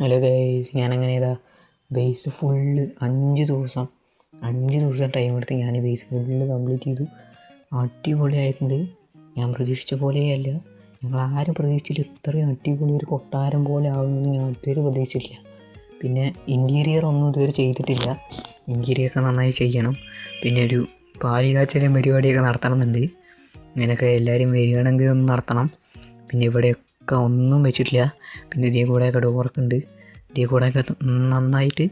Hello guys, ഞാനങ്ങനെ ഇതാ base full 5 ദിവസം ടൈം എടുത്ത് ഞാൻ ബേസ് ഫുള്ള് കംപ്ലീറ്റ് ചെയ്തു. അടിപൊളിയായിട്ടുണ്ട്. ഞാൻ പ്രതീക്ഷിച്ച പോലെയല്ല, ഞങ്ങളാരും പ്രതീക്ഷിച്ചില്ല ഇത്രയും അടിപൊളി ഒരു കൊട്ടാരം പോലെ ആകുമെന്ന് ഞാൻ ഇതുവരെ പ്രതീക്ഷിച്ചില്ല. പിന്നെ ഇൻറ്റീരിയർ ഒന്നും ഇതുവരെ ചെയ്തിട്ടില്ല, ഇൻറ്റീരിയറൊക്കെ നന്നായി ചെയ്യണം. പിന്നെ ഒരു പാലുകാച്ചലും പരിപാടിയൊക്കെ നടത്തണമെന്നുണ്ട്. അങ്ങനെയൊക്കെ എല്ലാവരും വരികയാണെങ്കിൽ ഒന്ന് നടത്തണം. പിന്നെ ഇവിടെയൊക്കെ ഒന്നും വെച്ചിട്ടില്ല. പിന്നെ ഇതിൽ കൂടെയൊക്കെ ഡോറൊക്കെ ഉണ്ട്. ഇതിൽ കൂടെയൊക്കെ നന്നായിട്ട്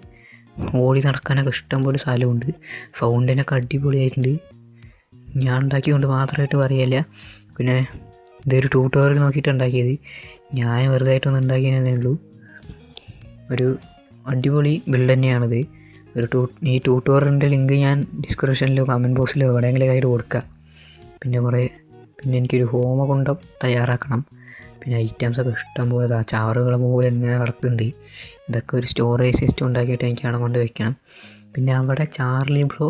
ഓടി നടക്കാനൊക്കെ ഇഷ്ടംപോലെ സ്ഥലമുണ്ട്. ഫൗണ്ടനൊക്കെ അടിപൊളിയായിട്ടുണ്ട്. ഞാൻ ഉണ്ടാക്കിക്കൊണ്ട് മാത്രമായിട്ട് പറയല്ല, പിന്നെ ഇതൊരു ട്യൂട്ടോറിയൽ നോക്കിയിട്ട് ഉണ്ടാക്കിയത്. ഞാൻ വെറുതെ ആയിട്ടൊന്നും ഉണ്ടാക്കിയതേ ഉള്ളൂ. ഒരു അടിപൊളി ബിൽഡ് തന്നെയാണിത്. ഈ ട്യൂട്ടോറിയലിൻ്റെ ലിങ്ക് ഞാൻ ഡിസ്ക്രിപ്ഷനിലോ കമൻറ്റ് ബോക്സിലോ എവിടെയെങ്കിലും ആയിട്ട് കൊടുക്കാം. പിന്നെ എനിക്കൊരു ഹോമകുണ്ഡം തയ്യാറാക്കണം. പിന്നെ ഐറ്റംസൊക്കെ ഇഷ്ടം പോലെ ചാറുകൾ പോലെ ഇങ്ങനെ കിടക്കുന്നുണ്ട്. ഇതൊക്കെ ഒരു സ്റ്റോറേജ് സിസ്റ്റം ഉണ്ടാക്കിയിട്ട് എനിക്ക് അവിടെ കൊണ്ട് വെക്കണം. പിന്നെ അവിടെ ചാർലി ബ്രോ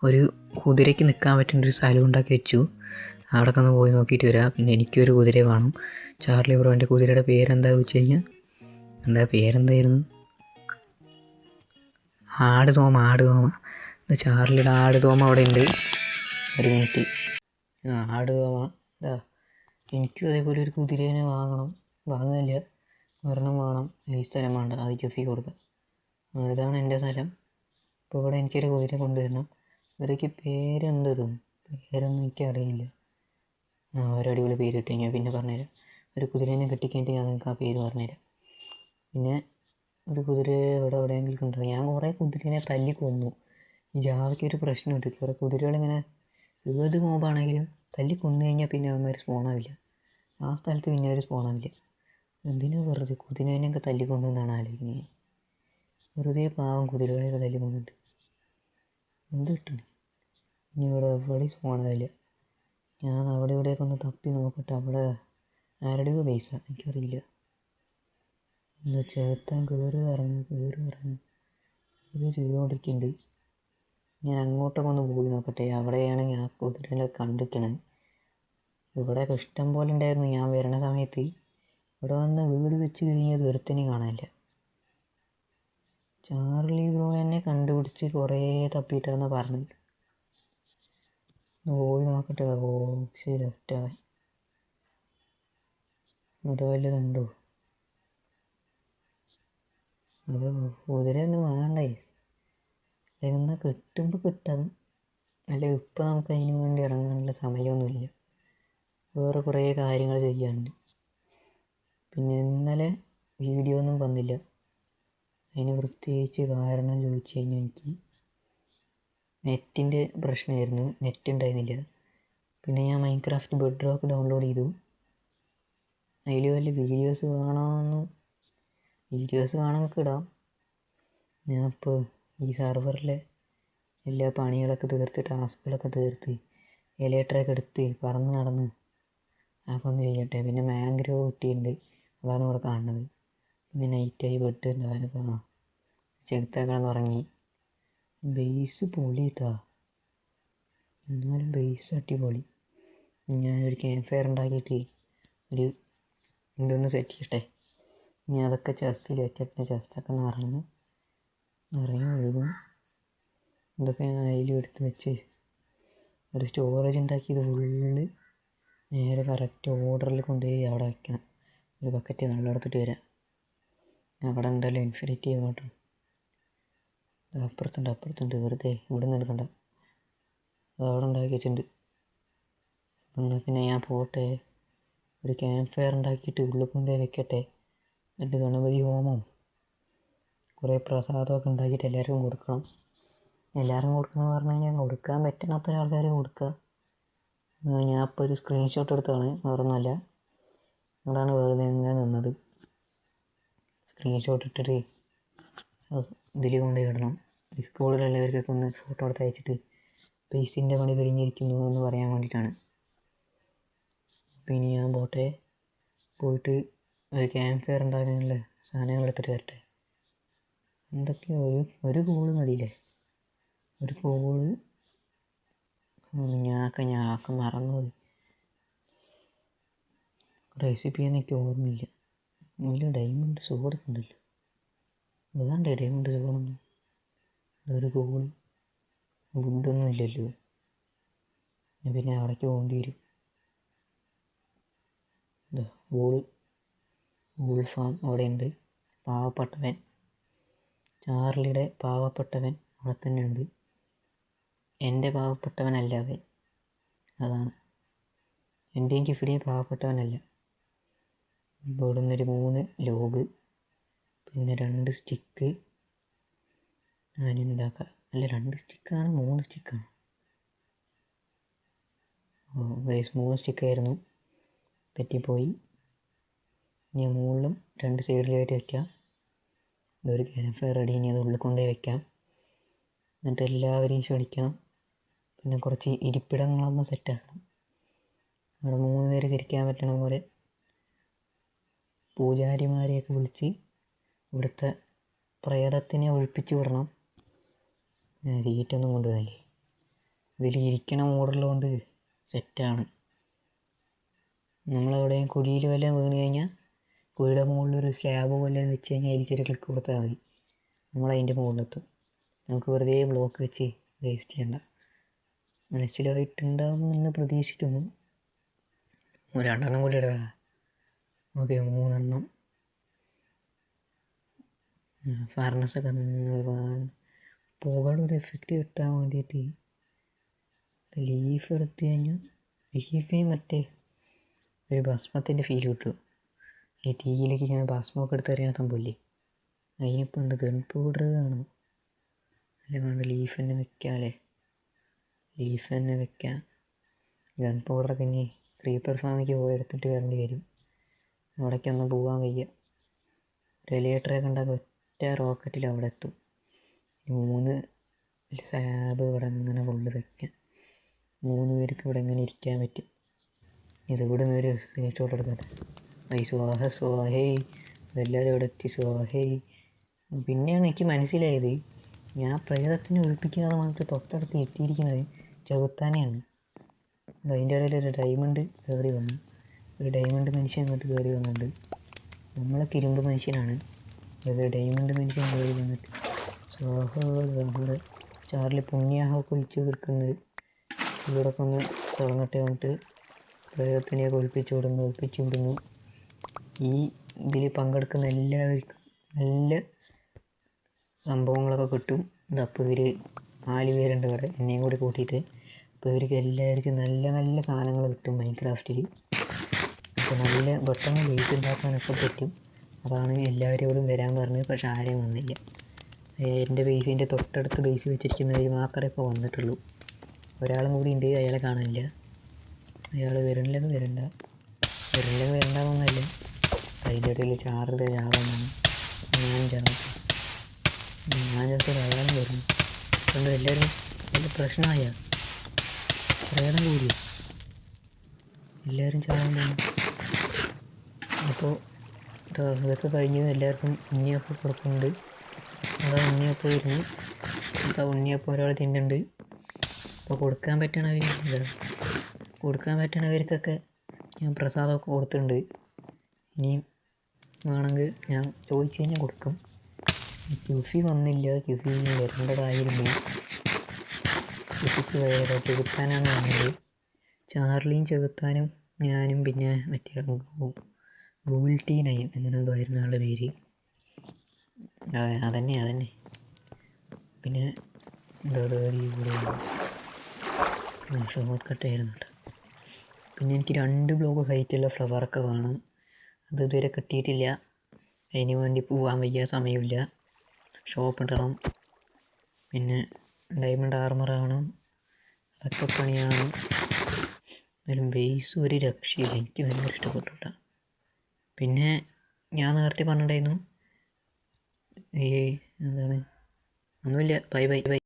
ഒരു കുതിരയ്ക്ക് നിൽക്കാൻ പറ്റുന്ന ഒരു സ്ഥലം ഉണ്ടാക്കി വെച്ചു. അവിടെയൊക്കെ ഒന്ന് പോയി നോക്കിയിട്ട് വരാം. പിന്നെ എനിക്കൊരു കുതിര വേണം. ചാർലി ബ്രോൻ്റെ കുതിരയുടെ പേരെന്താ വെച്ച് കഴിഞ്ഞാൽ പേരെന്തായിരുന്നു? ആട് തോമ. ചാർലിയുടെ ആട് തോമ അവിടെ ഉണ്ട്. ഒരു മിനിറ്റ്. ആട് തോമ ഇതാ. എനിക്കും അതേപോലെ ഒരു കുതിരേനെ വാങ്ങുന്നില്ല, ഒരെണ്ണം വേണം. ഈ സ്ഥലം വേണ്ട, അത് ജെഫി കൊടുക്കുക. ഇതാണ് എൻ്റെ സ്ഥലം. ഇപ്പോൾ ഇവിടെ എനിക്കൊരു കുതിര കൊണ്ടുവരണം. ഇവരൊക്കെ പേരൊന്നും എനിക്കറിയില്ല. ഒരടിപൊളി പേര് കിട്ടി കഴിഞ്ഞാൽ പിന്നെ പറഞ്ഞുതരാം. ഒരു കുതിരേനെ കെട്ടിക്കഴിഞ്ഞിട്ട് ഞാൻ നിങ്ങൾക്ക് ആ പേര് പറഞ്ഞുതരാം. പിന്നെ ഒരു കുതിര എവിടെയെങ്കിലും ഉണ്ടാവും. ഞാൻ കുറേ കുതിരേനെ തല്ലി കൊന്നു. ഈ ജാവയ്ക്ക് ഒരു പ്രശ്നമുണ്ട്, കുറേ കുതിരകളിങ്ങനെ ഏത് മോബാണെങ്കിലും തല്ലി കൊന്നു കഴിഞ്ഞാൽ പിന്നെ അവന്മാർ സ്പോണാവില്ല. ആ സ്ഥലത്ത് പിന്നെ അവർ സ്പോണാവില്ല. എന്തിനു വെറുതെ കുതിരേനെയൊക്കെ തല്ലിക്കൊണ്ടെന്നാണ് ആലോചിക്കുന്നത്. വെറുതെ പാവം കുതിരകളെയൊക്കെ തല്ലിക്കൊണ്ടിട്ട് എന്ത് കിട്ടണം? ഇനി ഇവിടെ എവിടെയും സ്പോണാവില്ല. ഞാൻ അവിടെ ഇവിടെയൊക്കെ ഒന്ന് തപ്പി നോക്കട്ടെ. അവിടെ ആരുടെയോ ബേസാണ്, എനിക്കറിയില്ല. എന്താ ചേർത്താൻ കയറി ഇറങ്ങി ഇത് ചെയ്തുകൊണ്ടിരിക്കുന്നുണ്ട്. ഞാൻ അങ്ങോട്ടൊക്കെ ഒന്ന് പോയി നോക്കട്ടെ. അവിടെയാണ് ഞാൻ കുതിരകളെ കണ്ടിരിക്കണത്. ഇവിടെയൊക്കെ ഇഷ്ടം പോലെ ഉണ്ടായിരുന്നു ഞാൻ വരണ സമയത്ത്. ഇവിടെ വന്ന് വീട് വെച്ച് കഴിഞ്ഞത് ഒരുത്തനെയും കാണാനില്ല. ചാർലി ബ്രോ എന്നെ കണ്ടുപിടിച്ച് കുറേ തപ്പിയിട്ടാന്ന് പറഞ്ഞത്. പോയി നോക്കട്ടെ. ശരി, ഒറ്റവൻ ഇവിടെ വല്ലതുണ്ടോ? അത് കുതിരയൊന്നും വേണ്ടേ, എന്നാൽ കിട്ടുമ്പോൾ കിട്ടാം. അല്ല, ഇപ്പം നമുക്ക് അതിന് വേണ്ടി ഇറങ്ങാനുള്ള സമയമൊന്നുമില്ല. വേറെ കുറേ കാര്യങ്ങൾ ചെയ്യാനുണ്ട്. പിന്നെ ഇന്നലെ വീഡിയോ ഒന്നും വന്നില്ല. അതിന് പ്രത്യേകിച്ച് കാരണം ചോദിച്ചു കഴിഞ്ഞാൽ എനിക്ക് നെറ്റിൻ്റെ പ്രശ്നമായിരുന്നു. നെറ്റ് ഉണ്ടായിരുന്നില്ല. പിന്നെ ഞാൻ മൈൻക്രാഫ്റ്റ് ബെഡ് റോക്ക് ഡൗൺലോഡ് ചെയ്തു. അതിൽ വല്ല വീഡിയോസ് വേണമെന്നൊക്കെ ഇടാം. ഞാനിപ്പോൾ ഈ സെർവറിലെ എല്ലാ പണികളൊക്കെ തീർത്ത്, ടാസ്കുകളൊക്കെ തീർത്ത്, എലേറ്ററൊക്കെ എടുത്ത് പറന്ന് നടന്ന് അപ്പോൾ ഒന്ന് ചെയ്യട്ടെ. പിന്നെ മാംഗ്രോ കിട്ടിയിട്ടുണ്ട്, അതാണ് ഇവിടെ കാണുന്നത്. പിന്നെ നൈറ്റായി ബെഡ് ഉണ്ടാകാനൊക്കെ ചെകുത്താക്കളെന്ന് ഉറങ്ങി. ബേസ് പൊളി കേട്ടോ, എന്നാലും ബേസ് അടിപൊളി. ഞാനൊരു ക്യാമ്പ് ഫയർ ഉണ്ടാക്കിയിട്ട് ഇതൊന്ന് സെറ്റ് ചെയ്യട്ടെ. ഇനി അതൊക്കെ ചെസ്റ്റിൽ വെച്ചിട്ട് ചെസ്റ്റൊക്കെ നിറഞ്ഞ് ഒഴുകും. ഇതൊക്കെ ഞാൻ അതിലും എടുത്ത് വെച്ച് ഒരു സ്റ്റോറേജ് ഉണ്ടാക്കിയത് ഫുള്ള് നേരെ കറക്റ്റ് ഓർഡറിൽ കൊണ്ടുപോയി അവിടെ വയ്ക്കണം. ഒരു ബക്കറ്റ് വെള്ളം എടുത്തിട്ട് വരാം. അവിടെ ഉണ്ടല്ലോ ഇൻഫിനിറ്റി വാട്ടർ. അപ്പുറത്തുണ്ട്. വെറുതെ ഇവിടെ നിന്ന് എടുക്കണ്ട, അത് അവിടെ ഉണ്ടാക്കി വെച്ചിട്ടുണ്ട്. എന്നാൽ പിന്നെ ഞാൻ പോട്ടെ. ഒരു ക്യാമ്പ് ഫയർ ഉണ്ടാക്കിയിട്ട് ഉള്ളിൽ കൊണ്ടുപോയി വെക്കട്ടെ. എന്നിട്ട് ഗണപതി ഹോമവും കുറേ പ്രസാദമൊക്കെ ഉണ്ടാക്കിയിട്ട് എല്ലാവർക്കും കൊടുക്കണം എന്ന് പറഞ്ഞു കഴിഞ്ഞാൽ കൊടുക്കാൻ പറ്റുന്ന അത്ര ആൾക്കാർ കൊടുക്കുക. ഞാൻ ഇപ്പോൾ ഒരു സ്ക്രീൻഷോട്ട് എടുത്താണ്, വേറൊന്നുമല്ല. അതാണ് വെറുതെ ഇങ്ങനെ നിന്നത്. സ്ക്രീൻഷോട്ട് ഇട്ടിട്ട് ഇതിൽ കൊണ്ടുപോയി ഇടണം. സ്കൂളിലുള്ളവർക്കൊക്കെ ഒന്ന് ഫോട്ടോ എടുത്ത് അയച്ചിട്ട് ബേസിൻ്റെ പണി കഴിഞ്ഞിരിക്കുന്നു എന്ന് പറയാൻ വേണ്ടിയിട്ടാണ്. പിന്നെ ഞാൻ പോയിട്ട് ഒരു ക്യാമ്പ് ഫയർ ഉണ്ടാക്കാനുള്ള സാധനങ്ങൾ എടുത്തിട്ട് വരട്ടെ. എന്തൊക്കെയോ ഒരു കോള് മതിയില്ലേ? ഒരു കോള് ഞാനൊക്കെ മറന്നുപോയി. റെസിപ്പിയൊന്നും എനിക്ക് ഓർമ്മയില്ല. ഇതിൽ ഡയമണ്ട് സോഡൊക്കെ ഉണ്ടല്ലോ. വേണ്ട ഡയമണ്ട് സോണൊന്നും. ഒരു ഗോൾ വുഡൊന്നും ഇല്ലല്ലോ, പിന്നെ അവിടേക്ക് പോകേണ്ടി വരും. വൂൾ ഫാം അവിടെ ഉണ്ട്. പാവപ്പെട്ടവൻ ചാർലിയുടെ പാവപ്പെട്ടവൻ അവിടെ തന്നെ ഉണ്ട്. എൻ്റെ പാവപ്പെട്ടവനല്ല അവൻ, അതാണ്. എൻ്റെയും കിഫിയുടെയും പാവപ്പെട്ടവനല്ല. ഇവിടെ നിന്നൊരു 3 ലോഗ്, പിന്നെ 2 സ്റ്റിക്ക് ഞാനുണ്ടാക്കാം. അല്ല 2 സ്റ്റിക്കാണ് 3 സ്റ്റിക്കാണ്. ഗൈസ് 3 സ്റ്റിക്കായിരുന്നു, തെറ്റിപ്പോയി. ഇനി മുകളിലും 2 സൈഡിലായിട്ട് വയ്ക്കാം. ഇതൊരു ക്യാമ്പ് ഫയർ റെഡി. ഇനി അത് ഉള്ളിൽ കൊണ്ടുപോയി വയ്ക്കാം. എന്നിട്ട് എല്ലാവരെയും ക്ഷണിക്കണം. പിന്നെ കുറച്ച് ഇരിപ്പിടങ്ങളൊന്ന് സെറ്റാക്കണം. അവിടെ 3 പേർക്ക് ഇരിക്കാൻ പറ്റണ പോലെ പൂജാരിമാരെയൊക്കെ വിളിച്ച് ഇവിടുത്തെ പ്രേതത്തിനെ ഒഴിപ്പിച്ച് വിടണം. സീറ്റൊന്നും കൊണ്ടുപോകില്ലേ, ഇതിൽ ഇരിക്കണ മോഡലുകൊണ്ട് സെറ്റാണ്. നമ്മളെവിടെയും കുഴിയിൽ വല്ലതും വീണ് കഴിഞ്ഞാൽ കുഴിയുടെ മുകളിലൊരു സ്ലാബ് പോലെ വെച്ച് കഴിഞ്ഞാൽ അതിലേക്കൊരു ക്ലിക്ക് കൊടുത്താൽ മതി, നമ്മളതിൻ്റെ മുകളിലെത്തും. നമുക്ക് വെറുതെ ബ്ലോക്ക് വെച്ച് വേസ്റ്റ് ചെയ്യണ്ട. മനസ്സിലായിട്ടുണ്ടാകുമെന്ന് പ്രതീക്ഷിക്കുന്നു. 2 എണ്ണം കൂടി ഇടാം. ഓക്കെ 3 എണ്ണം. ഫർണസൊക്കെ പുകയുടെ ഒരു എഫക്റ്റ് കിട്ടാൻ വേണ്ടിയിട്ട് ലീഫ് എടുത്ത് കഴിഞ്ഞാൽ ലീഫേ മറ്റേ ഒരു ഭസ്മത്തിൻ്റെ ഫീൽ കിട്ടും. ഈ തീയിലേക്ക് ഇങ്ങനെ ഭസ്മമൊക്കെ എടുത്തറിയണ സംഭവമില്ലേ, അതിനിപ്പോൾ എന്ത് ഗൺ പൗഡർ ആണോ? അല്ല വേണ്ട, ലീഫ് തന്നെ വെക്കാം. അല്ലേ ലീഫ് തന്നെ വെക്കാം. ഗൺ പൗഡറൊക്കെ ഇനി ക്രീപ്പർ ഫാമിലേക്ക് പോയി എടുത്തിട്ട് വരേണ്ടി വരും. അവിടേക്കൊന്നും പോകാൻ വയ്യ. ഒരു എലിവേറ്ററൊക്കെ ഉണ്ടാക്കി ഒറ്റ റോക്കറ്റിൽ അവിടെ എത്തും. 3 സ്ലാബ് ഇവിടെ ഇങ്ങനെ ഫുള്ള് വെക്കാം. 3 പേർക്ക് ഇവിടെ ഇങ്ങനെ ഇരിക്കാൻ പറ്റും. ഇതിവിടെ നിന്ന് ഒരു സ്ക്രീൻഷോട്ട് എടുക്കട്ടെ. സ്വാഹേ എല്ലാവരും ഇവിടെ എത്തി. സ്വാഹേ. പിന്നെയാണ് എനിക്ക് മനസ്സിലായത്, ഞാൻ പ്രേതത്തിനെ ഒഴിപ്പിക്കാതെ വന്നിട്ട് തൊട്ടടുത്ത് എത്തിയിരിക്കുന്നത് ചെകുത്താനെയാണ്. അതിൻ്റെ ഇടയിൽ ഒരു ഡയമണ്ട് കയറി വന്നു. ഒരു ഡയമണ്ട് മനുഷ്യൻ അങ്ങോട്ട് കയറി വന്നിട്ടുണ്ട്. നമ്മളൊക്കെ ഇരുമ്പ് മനുഷ്യനാണ്, ഒരു ഡയമണ്ട് മനുഷ്യൻ കയറി വന്നിട്ട് സ്വാഹ. നമ്മുടെ ചാർലി പുണ്യാഹമൊക്കെ ഒഴിച്ച് കൊടുക്കുന്നത് ഇവിടെയൊക്കെ ഒന്ന് തുറന്നിട്ട് വന്നിട്ട് പ്രേതത്തിനെയൊക്കെ ഒഴിപ്പിച്ച് വിടുന്നു. ഈ ഇതിൽ പങ്കെടുക്കുന്ന എല്ലാവർക്കും നല്ല സംഭവങ്ങളൊക്കെ കിട്ടും. ഇതപ്പോൾ ഇവർ 4 പേരുണ്ട് ഇവിടെ, എന്നെയും കൂടി കൂട്ടിയിട്ട്. അപ്പോൾ ഇവർക്ക് എല്ലാവർക്കും നല്ല നല്ല സാധനങ്ങൾ കിട്ടും മൈൻക്രാഫ്റ്റിൽ. അപ്പോൾ നല്ല പെട്ടെന്ന് ബേസ് ഉണ്ടാക്കാനൊക്കെ പറ്റും. അതാണ് എല്ലാവരോടും വരാൻ പറഞ്ഞത്. പക്ഷെ ആരെയും വന്നില്ല. എൻ്റെ ബേസിൻ്റെ തൊട്ടടുത്ത് ബേസ് വെച്ചിരിക്കുന്നവർ മാത്രമേ ഇപ്പോൾ വന്നിട്ടുള്ളൂ. ഒരാളും കൂടി ഉണ്ട്, അയാളെ കാണാനില്ല. അയാൾ വരണ്ടെന്നല്ല, അതിൻ്റെ ഇടയിൽ ചാറുടെ ചാവാനാണ് ഞാൻ ചേർത്ത് അയാളും വരുന്നു. അതുകൊണ്ട് എല്ലാവരും വലിയ പ്രശ്നമായ പ്രേതം കൂടി എല്ലാവരും ചാവാൻ പോകുന്നു. അപ്പോൾ ഇതൊക്കെ കഴിഞ്ഞ് എല്ലാവർക്കും ഉണ്ണിയപ്പം കൊടുക്കുന്നുണ്ട്. അതാ ഉണ്ണിയപ്പം വരുന്നു. അപ്പോൾ ഉണ്ണിയപ്പം ഒരാൾ തിന്നുന്നുണ്ട്. അപ്പോൾ കൊടുക്കാൻ പറ്റണവർക്കൊക്കെ ഞാൻ പ്രസാദമൊക്കെ കൊടുത്തിട്ടുണ്ട്. ഇനിയും വേണമെങ്കിൽ ഞാൻ ചോദിച്ചു കഴിഞ്ഞാൽ കൊടുക്കും. ക്യുഫി വന്നില്ല, ക്യുഫി വരേണ്ടതായിരുന്നു. ക്യുഫിക്ക് ചെകുത്താനാണ് വന്നത്. ചാർലിയും ചെകുത്താനും ഞാനും പിന്നെ മറ്റേ ഗൂഗിൾ T9 അങ്ങനെ എന്തോ ആയിരുന്നു ആളുടെ പേര്. അതന്നെ. പിന്നെ ഷോർട്ട് കട്ടായിരുന്നു കേട്ടോ. പിന്നെ എനിക്ക് 2 ബ്ലോക്ക് ഹൈറ്റുള്ള ഫ്ലവറൊക്കെ വേണം. അത് ഇതുവരെ കിട്ടിയിട്ടില്ല. അതിന് വേണ്ടി പോകാൻ വയ്യ, സമയമില്ല. ഷോപ്പ് ഇടണം, പിന്നെ ഡയമണ്ട് ആർമർ ആവണം, അതൊക്കെ പണിയാണ്. എന്നാലും ബേസ് ഒരു രക്ഷയില്ല, എനിക്ക് ഭയങ്കര ഇഷ്ടപ്പെട്ടു കേട്ടോ. പിന്നെ ഞാൻ നേരത്തെ പറഞ്ഞിട്ടുണ്ടായിരുന്നു എന്താണ്, ഒന്നുമില്ല. ബൈ.